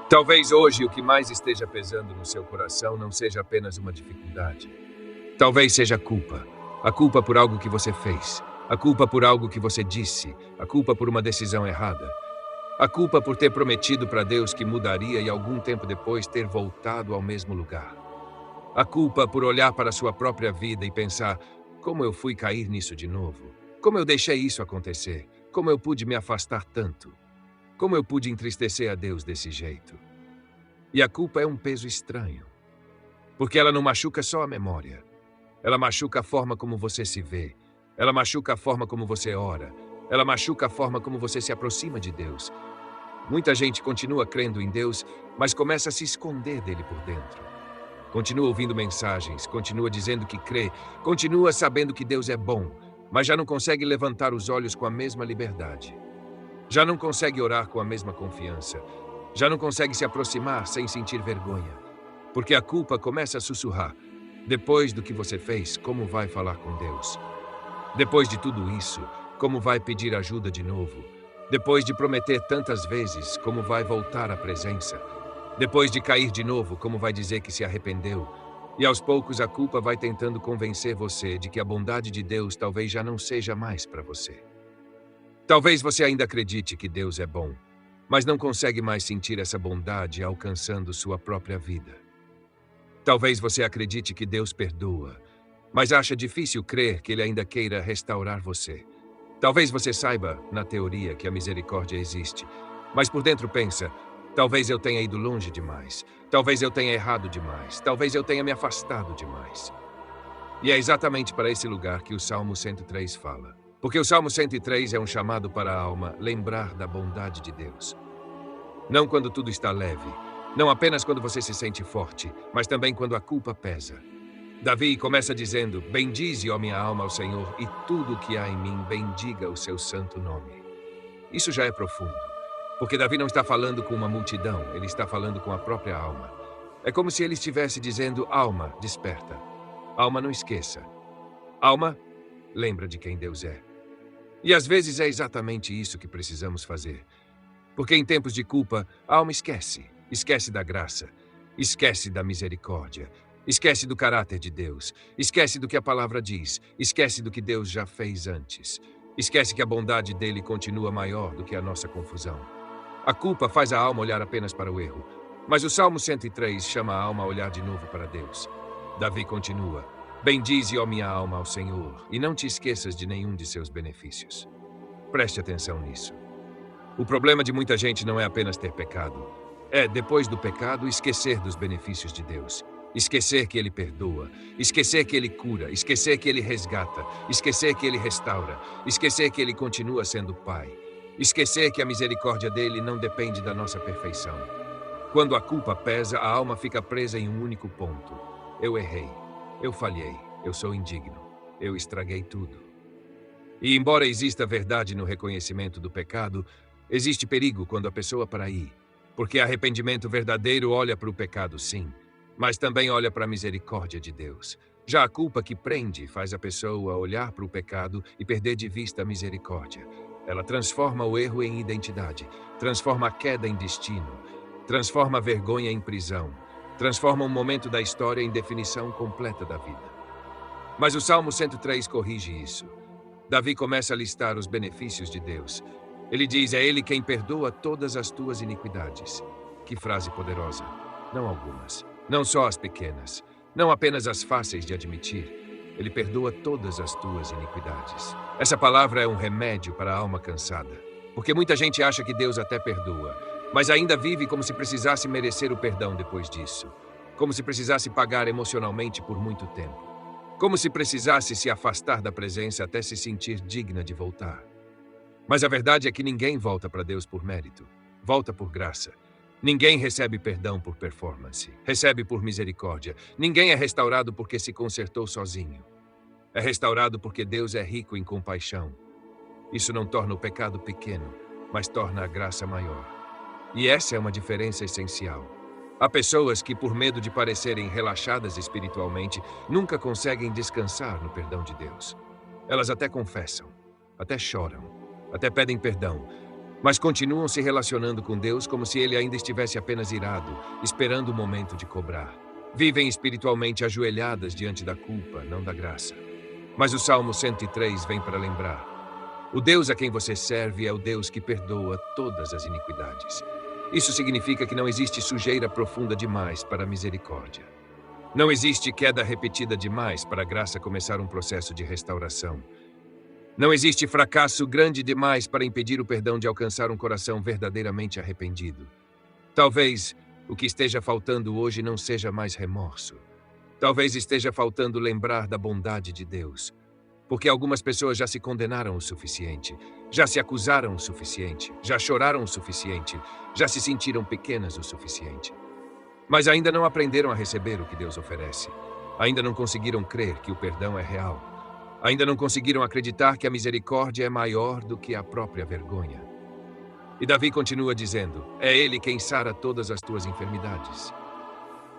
Talvez hoje o que mais esteja pesando no seu coração não seja apenas uma dificuldade. Talvez seja a culpa por algo que você fez, a culpa por algo que você disse, a culpa por uma decisão errada, a culpa por ter prometido para Deus que mudaria e algum tempo depois ter voltado ao mesmo lugar. A culpa por olhar para a sua própria vida e pensar: como eu fui cair nisso de novo? Como eu deixei isso acontecer? Como eu pude me afastar tanto? Como eu pude entristecer a Deus desse jeito? E a culpa é um peso estranho, porque ela não machuca só a memória. Ela machuca a forma como você se vê. Ela machuca a forma como você ora. Ela machuca a forma como você se aproxima de Deus. Muita gente continua crendo em Deus, mas começa a se esconder dele por dentro. Continua ouvindo mensagens, continua dizendo que crê, continua sabendo que Deus é bom, mas já não consegue levantar os olhos com a mesma liberdade. Já não consegue orar com a mesma confiança. Já não consegue se aproximar sem sentir vergonha. Porque a culpa começa a sussurrar: depois do que você fez, como vai falar com Deus? Depois de tudo isso, como vai pedir ajuda de novo? Depois de prometer tantas vezes, como vai voltar à presença? Depois de cair de novo, como vai dizer que se arrependeu? E aos poucos a culpa vai tentando convencer você de que a bondade de Deus talvez já não seja mais para você. Talvez você ainda acredite que Deus é bom, mas não consegue mais sentir essa bondade alcançando sua própria vida. Talvez você acredite que Deus perdoa, mas acha difícil crer que Ele ainda queira restaurar você. Talvez você saiba, na teoria, que a misericórdia existe, mas por dentro pensa: talvez eu tenha ido longe demais, talvez eu tenha errado demais, talvez eu tenha me afastado demais. E é exatamente para esse lugar que o Salmo 103 fala. Porque o Salmo 103 é um chamado para a alma lembrar da bondade de Deus. Não quando tudo está leve, não apenas quando você se sente forte, mas também quando a culpa pesa. Davi começa dizendo: bendize, ó minha alma, ao Senhor, e tudo o que há em mim bendiga o seu santo nome. Isso já é profundo, porque Davi não está falando com uma multidão, ele está falando com a própria alma. É como se ele estivesse dizendo: alma, desperta. Alma, não esqueça. Alma, lembra de quem Deus é. E às vezes é exatamente isso que precisamos fazer. Porque em tempos de culpa, a alma esquece da graça, esquece da misericórdia, esquece do caráter de Deus, esquece do que a palavra diz, esquece do que Deus já fez antes, esquece que a bondade dele continua maior do que a nossa confusão. A culpa faz a alma olhar apenas para o erro, mas o Salmo 103 chama a alma a olhar de novo para Deus. Davi continua: bendize, ó minha alma, ao Senhor, e não te esqueças de nenhum de seus benefícios. Preste atenção nisso. O problema de muita gente não é apenas ter pecado. É, depois do pecado, esquecer dos benefícios de Deus. Esquecer que Ele perdoa. Esquecer que Ele cura. Esquecer que Ele resgata. Esquecer que Ele restaura. Esquecer que Ele continua sendo Pai. Esquecer que a misericórdia dele não depende da nossa perfeição. Quando a culpa pesa, a alma fica presa em um único ponto. Eu errei. Eu falhei. Eu sou indigno. Eu estraguei tudo. E embora exista verdade no reconhecimento do pecado, existe perigo quando a pessoa para aí, porque arrependimento verdadeiro olha para o pecado, sim, mas também olha para a misericórdia de Deus. Já a culpa que prende faz a pessoa olhar para o pecado e perder de vista a misericórdia. Ela transforma o erro em identidade, transforma a queda em destino, transforma a vergonha em prisão, transforma um momento da história em definição completa da vida. Mas o Salmo 103 corrige isso. Davi começa a listar os benefícios de Deus. Ele diz: é Ele quem perdoa todas as tuas iniquidades. Que frase poderosa. Não algumas. Não só as pequenas. Não apenas as fáceis de admitir. Ele perdoa todas as tuas iniquidades. Essa palavra é um remédio para a alma cansada. Porque muita gente acha que Deus até perdoa, mas ainda vive como se precisasse merecer o perdão depois disso. Como se precisasse pagar emocionalmente por muito tempo. Como se precisasse se afastar da presença até se sentir digna de voltar. Mas a verdade é que ninguém volta para Deus por mérito. Volta por graça. Ninguém recebe perdão por performance. Recebe por misericórdia. Ninguém é restaurado porque se consertou sozinho. É restaurado porque Deus é rico em compaixão. Isso não torna o pecado pequeno, mas torna a graça maior. E essa é uma diferença essencial. Há pessoas que, por medo de parecerem relaxadas espiritualmente, nunca conseguem descansar no perdão de Deus. Elas até confessam, até choram, até pedem perdão, mas continuam se relacionando com Deus como se ele ainda estivesse apenas irado, esperando o momento de cobrar. Vivem espiritualmente ajoelhadas diante da culpa, não da graça. Mas o Salmo 103 vem para lembrar: o Deus a quem você serve é o Deus que perdoa todas as iniquidades. Isso significa que não existe sujeira profunda demais para a misericórdia. Não existe queda repetida demais para a graça começar um processo de restauração. Não existe fracasso grande demais para impedir o perdão de alcançar um coração verdadeiramente arrependido. Talvez o que esteja faltando hoje não seja mais remorso. Talvez esteja faltando lembrar da bondade de Deus. Porque algumas pessoas já se condenaram o suficiente, já se acusaram o suficiente, já choraram o suficiente, já se sentiram pequenas o suficiente. Mas ainda não aprenderam a receber o que Deus oferece. Ainda não conseguiram crer que o perdão é real. Ainda não conseguiram acreditar que a misericórdia é maior do que a própria vergonha. E Davi continua dizendo: é Ele quem sara todas as tuas enfermidades.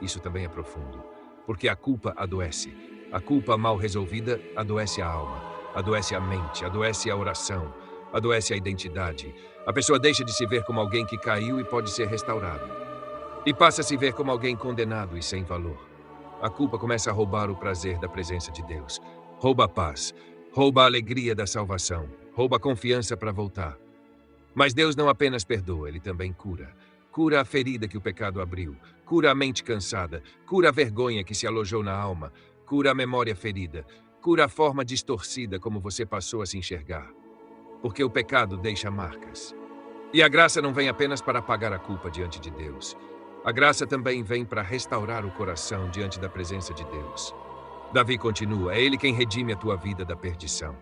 Isso também é profundo, porque a culpa adoece. A culpa mal resolvida adoece a alma, adoece a mente, adoece a oração, adoece a identidade. A pessoa deixa de se ver como alguém que caiu e pode ser restaurado. E passa a se ver como alguém condenado e sem valor. A culpa começa a roubar o prazer da presença de Deus. Rouba a paz, rouba a alegria da salvação, rouba a confiança para voltar. Mas Deus não apenas perdoa, Ele também cura. Cura a ferida que o pecado abriu, cura a mente cansada, cura a vergonha que se alojou na alma, cura a memória ferida, cura a forma distorcida como você passou a se enxergar. Porque o pecado deixa marcas. E a graça não vem apenas para apagar a culpa diante de Deus. A graça também vem para restaurar o coração diante da presença de Deus. Davi continua: é Ele quem redime a tua vida da perdição.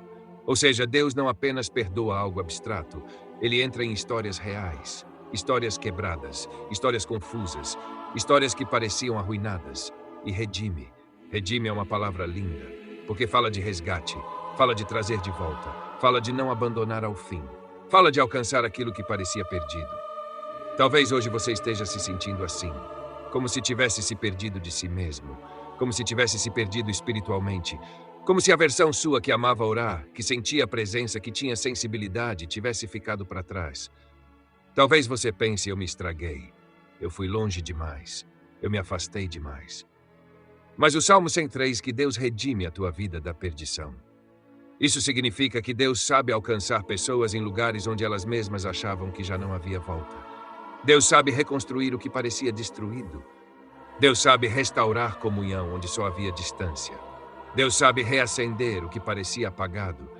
Ou seja, Deus não apenas perdoa algo abstrato, Ele entra em histórias reais, histórias quebradas, histórias confusas, histórias que pareciam arruinadas, e redime. Redime é uma palavra linda, porque fala de resgate, fala de trazer de volta, fala de não abandonar ao fim, fala de alcançar aquilo que parecia perdido. Talvez hoje você esteja se sentindo assim, como se tivesse se perdido de si mesmo, como se tivesse se perdido espiritualmente, como se a versão sua que amava orar, que sentia a presença, que tinha sensibilidade, tivesse ficado para trás. Talvez você pense: eu me estraguei, eu fui longe demais, eu me afastei demais. Mas o Salmo 103 que Deus redime a tua vida da perdição. Isso significa que Deus sabe alcançar pessoas em lugares onde elas mesmas achavam que já não havia volta. Deus sabe reconstruir o que parecia destruído. Deus sabe restaurar comunhão onde só havia distância. Deus sabe reacender o que parecia apagado.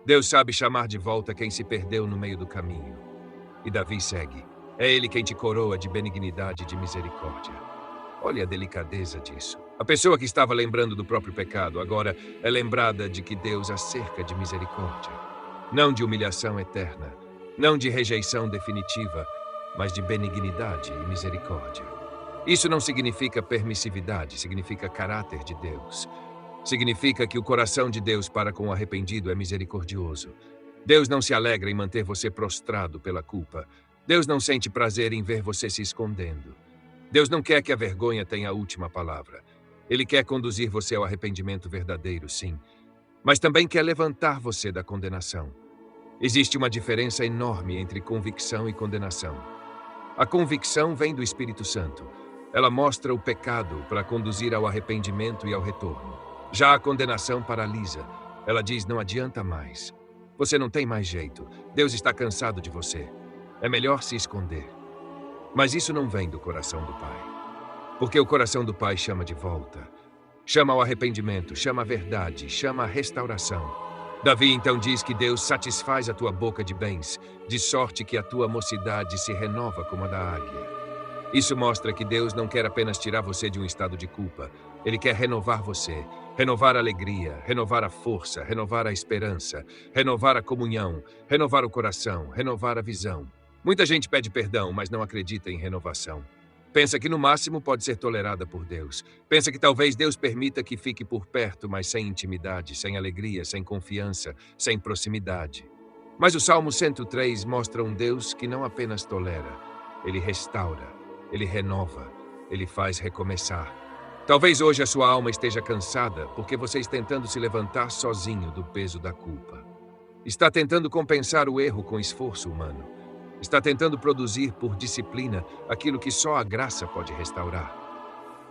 Deus sabe chamar de volta quem se perdeu no meio do caminho. E Davi segue: é Ele quem te coroa de benignidade e de misericórdia. Olha a delicadeza disso. A pessoa que estava lembrando do próprio pecado agora é lembrada de que Deus a cerca de misericórdia. Não de humilhação eterna, não de rejeição definitiva, mas de benignidade e misericórdia. Isso não significa permissividade, significa caráter de Deus. Significa que o coração de Deus para com o arrependido é misericordioso. Deus não se alegra em manter você prostrado pela culpa. Deus não sente prazer em ver você se escondendo. Deus não quer que a vergonha tenha a última palavra. Ele quer conduzir você ao arrependimento verdadeiro, sim, mas também quer levantar você da condenação. Existe uma diferença enorme entre convicção e condenação. A convicção vem do Espírito Santo. Ela mostra o pecado para conduzir ao arrependimento e ao retorno. Já a condenação paralisa. Ela diz: não adianta mais. Você não tem mais jeito. Deus está cansado de você. É melhor se esconder. Mas isso não vem do coração do Pai. Porque o coração do Pai chama de volta. Chama ao arrependimento, chama a verdade, chama a restauração. Davi então diz que Deus satisfaz a tua boca de bens, de sorte que a tua mocidade se renova como a da águia. Isso mostra que Deus não quer apenas tirar você de um estado de culpa. Ele quer renovar você, renovar a alegria, renovar a força, renovar a esperança, renovar a comunhão, renovar o coração, renovar a visão. Muita gente pede perdão, mas não acredita em renovação. Pensa que no máximo pode ser tolerada por Deus. Pensa que talvez Deus permita que fique por perto, mas sem intimidade, sem alegria, sem confiança, sem proximidade. Mas o Salmo 103 mostra um Deus que não apenas tolera, Ele restaura, Ele renova, Ele faz recomeçar. Talvez hoje a sua alma esteja cansada porque você está tentando se levantar sozinho do peso da culpa. Está tentando compensar o erro com esforço humano. Está tentando produzir por disciplina aquilo que só a graça pode restaurar.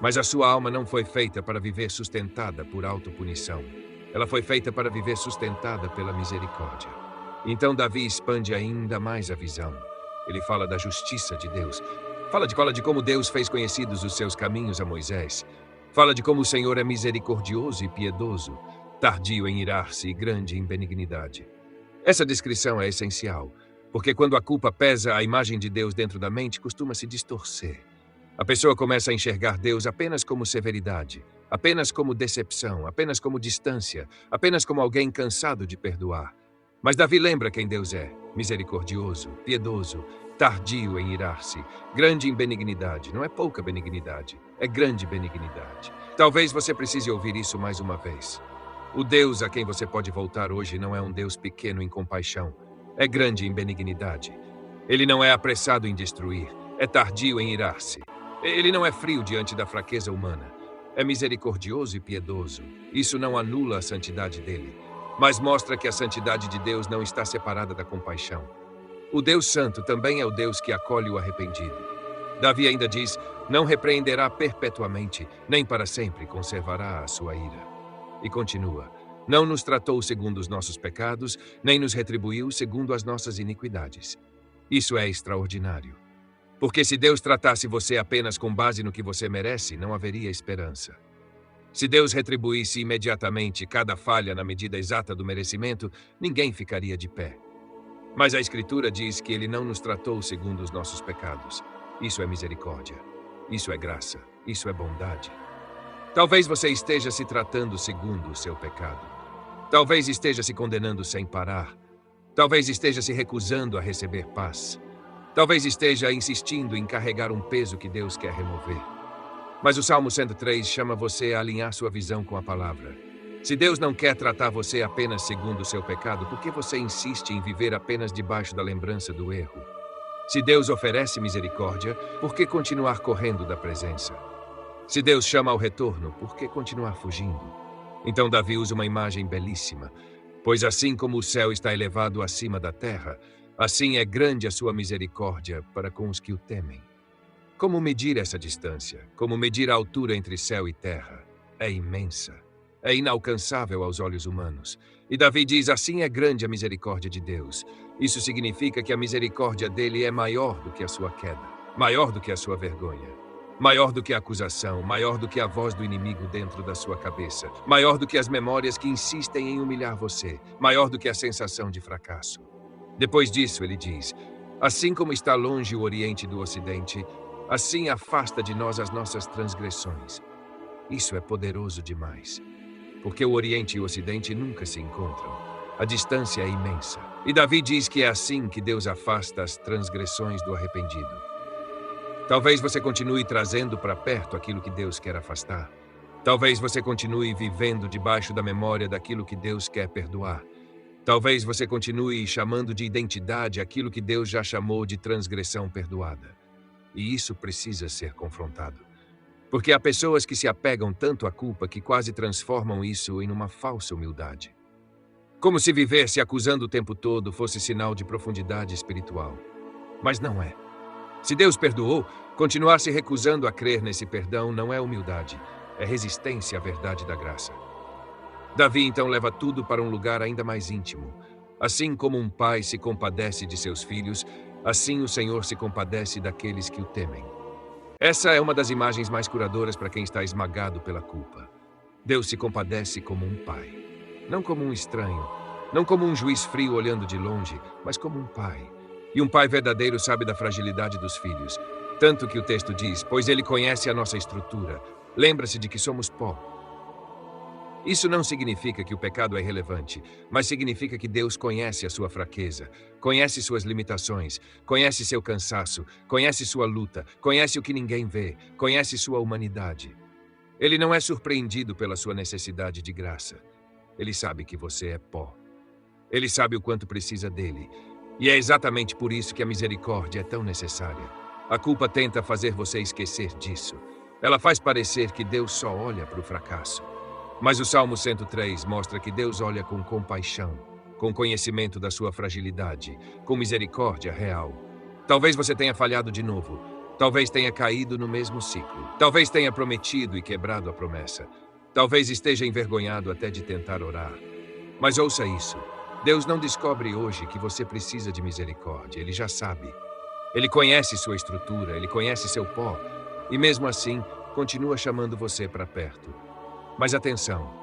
Mas a sua alma não foi feita para viver sustentada por autopunição. Ela foi feita para viver sustentada pela misericórdia. Então Davi expande ainda mais a visão. Ele fala da justiça de Deus. Fala de como Deus fez conhecidos os seus caminhos a Moisés. Fala de como o Senhor é misericordioso e piedoso, tardio em irar-se e grande em benignidade. Essa descrição é essencial, porque quando a culpa pesa, a imagem de Deus dentro da mente costuma se distorcer. A pessoa começa a enxergar Deus apenas como severidade, apenas como decepção, apenas como distância, apenas como alguém cansado de perdoar. Mas Davi lembra quem Deus é: misericordioso, piedoso, tardio em irar-se, grande em benignidade. Não é pouca benignidade, é grande benignidade. Talvez você precise ouvir isso mais uma vez. O Deus a quem você pode voltar hoje não é um Deus pequeno em compaixão, é grande em benignidade. Ele não é apressado em destruir, é tardio em irar-se. Ele não é frio diante da fraqueza humana. É misericordioso e piedoso. Isso não anula a santidade dele, mas mostra que a santidade de Deus não está separada da compaixão. O Deus Santo também é o Deus que acolhe o arrependido. Davi ainda diz: não repreenderá perpetuamente, nem para sempre conservará a sua ira. E continua: não nos tratou segundo os nossos pecados, nem nos retribuiu segundo as nossas iniquidades. Isso é extraordinário. Porque se Deus tratasse você apenas com base no que você merece, não haveria esperança. Se Deus retribuísse imediatamente cada falha na medida exata do merecimento, ninguém ficaria de pé. Mas a Escritura diz que Ele não nos tratou segundo os nossos pecados. Isso é misericórdia. Isso é graça. Isso é bondade. Talvez você esteja se tratando segundo o seu pecado. Talvez esteja se condenando sem parar. Talvez esteja se recusando a receber paz. Talvez esteja insistindo em carregar um peso que Deus quer remover. Mas o Salmo 103 chama você a alinhar sua visão com a palavra. Se Deus não quer tratar você apenas segundo o seu pecado, por que você insiste em viver apenas debaixo da lembrança do erro? Se Deus oferece misericórdia, por que continuar correndo da presença? Se Deus chama ao retorno, por que continuar fugindo? Então Davi usa uma imagem belíssima. Pois assim como o céu está elevado acima da terra, assim é grande a sua misericórdia para com os que o temem. Como medir essa distância? Como medir a altura entre céu e terra? É imensa. É inalcançável aos olhos humanos. E Davi diz: assim é grande a misericórdia de Deus. Isso significa que a misericórdia dele é maior do que a sua queda, maior do que a sua vergonha, maior do que a acusação, maior do que a voz do inimigo dentro da sua cabeça, maior do que as memórias que insistem em humilhar você, maior do que a sensação de fracasso. Depois disso, ele diz: assim como está longe o Oriente do Ocidente, assim afasta de nós as nossas transgressões. Isso é poderoso demais, porque o Oriente e o Ocidente nunca se encontram. A distância é imensa. E Davi diz que é assim que Deus afasta as transgressões do arrependido. Talvez você continue trazendo para perto aquilo que Deus quer afastar. Talvez você continue vivendo debaixo da memória daquilo que Deus quer perdoar. Talvez você continue chamando de identidade aquilo que Deus já chamou de transgressão perdoada. E isso precisa ser confrontado. Porque há pessoas que se apegam tanto à culpa que quase transformam isso em uma falsa humildade. Como se viver se acusando o tempo todo fosse sinal de profundidade espiritual. Mas não é. Se Deus perdoou, continuar se recusando a crer nesse perdão não é humildade, é resistência à verdade da graça. Davi então leva tudo para um lugar ainda mais íntimo. Assim como um pai se compadece de seus filhos, assim o Senhor se compadece daqueles que o temem. Essa é uma das imagens mais curadoras para quem está esmagado pela culpa. Deus se compadece como um pai. Não como um estranho, não como um juiz frio olhando de longe, mas como um pai. E um pai verdadeiro sabe da fragilidade dos filhos. Tanto que o texto diz: pois ele conhece a nossa estrutura. Lembra-se de que somos pó. Isso não significa que o pecado é irrelevante, mas significa que Deus conhece a sua fraqueza, conhece suas limitações, conhece seu cansaço, conhece sua luta, conhece o que ninguém vê, conhece sua humanidade. Ele não é surpreendido pela sua necessidade de graça. Ele sabe que você é pó. Ele sabe o quanto precisa dele. E é exatamente por isso que a misericórdia é tão necessária. A culpa tenta fazer você esquecer disso. Ela faz parecer que Deus só olha para o fracasso. Mas o Salmo 103 mostra que Deus olha com compaixão, com conhecimento da sua fragilidade, com misericórdia real. Talvez você tenha falhado de novo. Talvez tenha caído no mesmo ciclo. Talvez tenha prometido e quebrado a promessa. Talvez esteja envergonhado até de tentar orar. Mas ouça isso. Deus não descobre hoje que você precisa de misericórdia. Ele já sabe. Ele conhece sua estrutura, ele conhece seu pó. E mesmo assim, continua chamando você para perto. Mas atenção.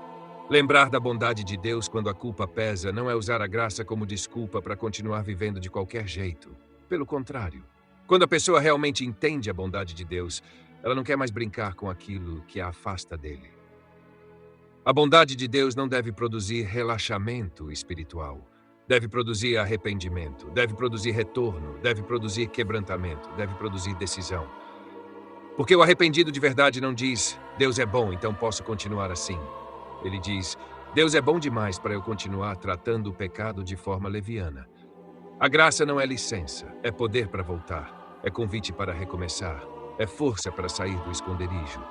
Lembrar da bondade de Deus quando a culpa pesa não é usar a graça como desculpa para continuar vivendo de qualquer jeito. Pelo contrário. Quando a pessoa realmente entende a bondade de Deus, ela não quer mais brincar com aquilo que a afasta dele. A bondade de Deus não deve produzir relaxamento espiritual. Deve produzir arrependimento, deve produzir retorno, deve produzir quebrantamento, deve produzir decisão. Porque o arrependido de verdade não diz, Deus é bom, então posso continuar assim. Ele diz, Deus é bom demais para eu continuar tratando o pecado de forma leviana. A graça não é licença, é poder para voltar, é convite para recomeçar, é força para sair do esconderijo.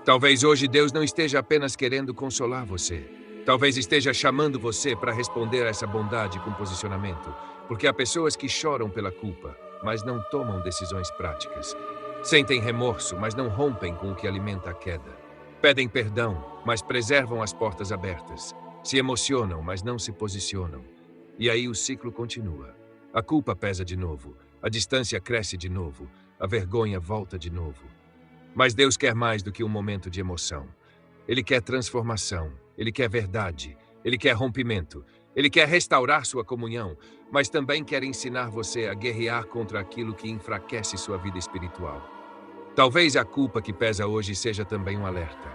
Talvez hoje Deus não esteja apenas querendo consolar você. Talvez esteja chamando você para responder a essa bondade com posicionamento, porque há pessoas que choram pela culpa, mas não tomam decisões práticas. Sentem remorso, mas não rompem com o que alimenta a queda. Pedem perdão, mas preservam as portas abertas. Se emocionam, mas não se posicionam. E aí o ciclo continua. A culpa pesa de novo, a distância cresce de novo, a vergonha volta de novo. Mas Deus quer mais do que um momento de emoção. Ele quer transformação, ele quer verdade, ele quer rompimento, ele quer restaurar sua comunhão, mas também quer ensinar você a guerrear contra aquilo que enfraquece sua vida espiritual. Talvez a culpa que pesa hoje seja também um alerta,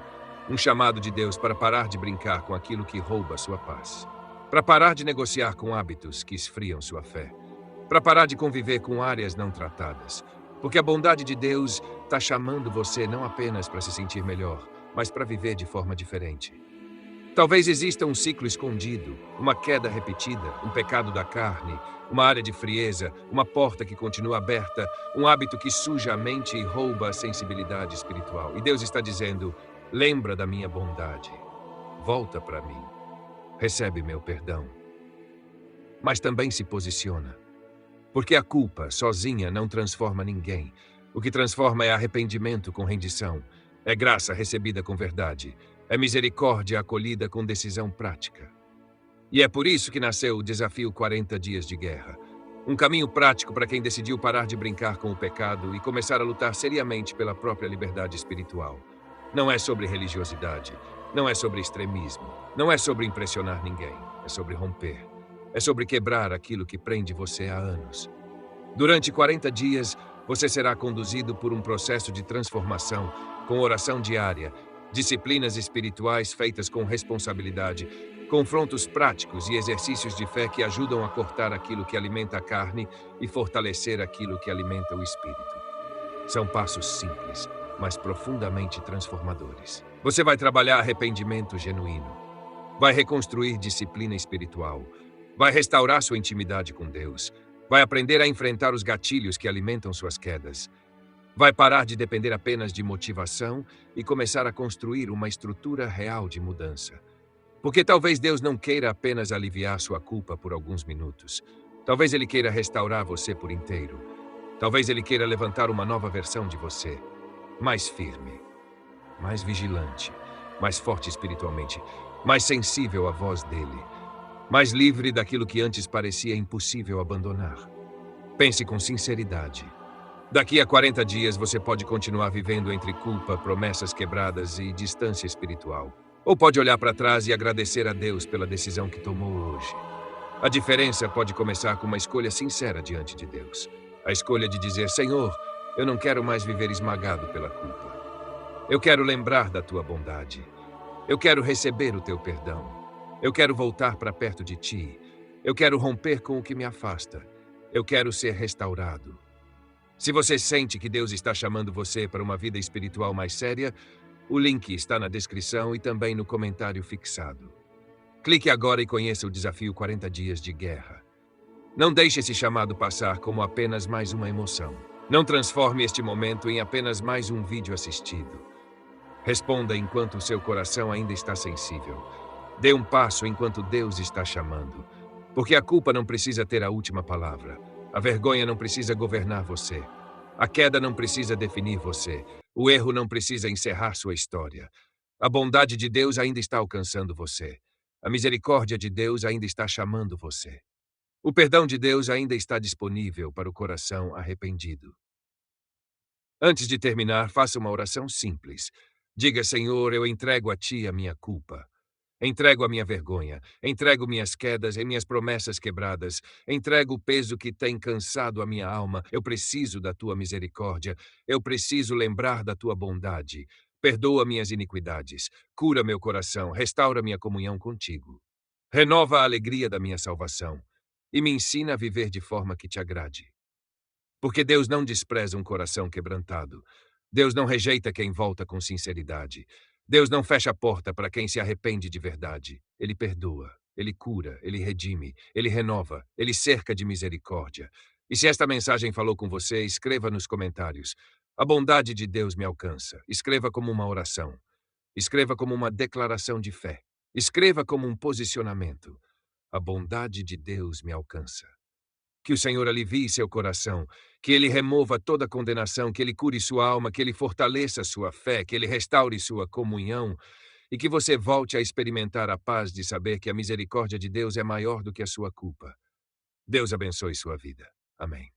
um chamado de Deus para parar de brincar com aquilo que rouba sua paz, para parar de negociar com hábitos que esfriam sua fé, para parar de conviver com áreas não tratadas, porque a bondade de Deus está chamando você não apenas para se sentir melhor, mas para viver de forma diferente. Talvez exista um ciclo escondido, uma queda repetida, um pecado da carne, uma área de frieza, uma porta que continua aberta, um hábito que suja a mente e rouba a sensibilidade espiritual. E Deus está dizendo, lembra da minha bondade, volta para mim, recebe meu perdão. Mas também se posiciona. Porque a culpa, sozinha, não transforma ninguém. O que transforma é arrependimento com rendição. É graça recebida com verdade. É misericórdia acolhida com decisão prática. E é por isso que nasceu o desafio 40 dias de guerra. Um caminho prático para quem decidiu parar de brincar com o pecado e começar a lutar seriamente pela própria liberdade espiritual. Não é sobre religiosidade. Não é sobre extremismo. Não é sobre impressionar ninguém. É sobre romper. É sobre quebrar aquilo que prende você há anos. Durante 40 dias, você será conduzido por um processo de transformação, com oração diária, disciplinas espirituais feitas com responsabilidade, confrontos práticos e exercícios de fé que ajudam a cortar aquilo que alimenta a carne e fortalecer aquilo que alimenta o espírito. São passos simples, mas profundamente transformadores. Você vai trabalhar arrependimento genuíno. Vai reconstruir disciplina espiritual. Vai restaurar sua intimidade com Deus. Vai aprender a enfrentar os gatilhos que alimentam suas quedas. Vai parar de depender apenas de motivação e começar a construir uma estrutura real de mudança. Porque talvez Deus não queira apenas aliviar sua culpa por alguns minutos. Talvez Ele queira restaurar você por inteiro. Talvez Ele queira levantar uma nova versão de você. Mais firme, mais vigilante, mais forte espiritualmente, mais sensível à voz dEle. Mais livre daquilo que antes parecia impossível abandonar. Pense com sinceridade. Daqui a 40 dias você pode continuar vivendo entre culpa, promessas quebradas e distância espiritual. Ou pode olhar para trás e agradecer a Deus pela decisão que tomou hoje. A diferença pode começar com uma escolha sincera diante de Deus. A escolha de dizer, Senhor, eu não quero mais viver esmagado pela culpa. Eu quero lembrar da tua bondade. Eu quero receber o teu perdão. Eu quero voltar para perto de ti. Eu quero romper com o que me afasta. Eu quero ser restaurado. Se você sente que Deus está chamando você para uma vida espiritual mais séria, o link está na descrição e também no comentário fixado. Clique agora e conheça o desafio 40 dias de guerra. Não deixe esse chamado passar como apenas mais uma emoção. Não transforme este momento em apenas mais um vídeo assistido. Responda enquanto o seu coração ainda está sensível. Dê um passo enquanto Deus está chamando. Porque a culpa não precisa ter a última palavra. A vergonha não precisa governar você. A queda não precisa definir você. O erro não precisa encerrar sua história. A bondade de Deus ainda está alcançando você. A misericórdia de Deus ainda está chamando você. O perdão de Deus ainda está disponível para o coração arrependido. Antes de terminar, faça uma oração simples. Diga: Senhor, eu entrego a Ti a minha culpa. Entrego a minha vergonha, entrego minhas quedas e minhas promessas quebradas, entrego o peso que tem cansado a minha alma. Eu preciso da tua misericórdia, eu preciso lembrar da tua bondade. Perdoa minhas iniquidades, cura meu coração, restaura minha comunhão contigo. Renova a alegria da minha salvação e me ensina a viver de forma que te agrade. Porque Deus não despreza um coração quebrantado. Deus não rejeita quem volta com sinceridade. Deus não fecha a porta para quem se arrepende de verdade. Ele perdoa, ele cura, ele redime, ele renova, ele cerca de misericórdia. E se esta mensagem falou com você, escreva nos comentários. A bondade de Deus me alcança. Escreva como uma oração. Escreva como uma declaração de fé. Escreva como um posicionamento. A bondade de Deus me alcança. Que o Senhor alivie seu coração, que Ele remova toda condenação, que Ele cure sua alma, que Ele fortaleça sua fé, que Ele restaure sua comunhão e que você volte a experimentar a paz de saber que a misericórdia de Deus é maior do que a sua culpa. Deus abençoe sua vida. Amém.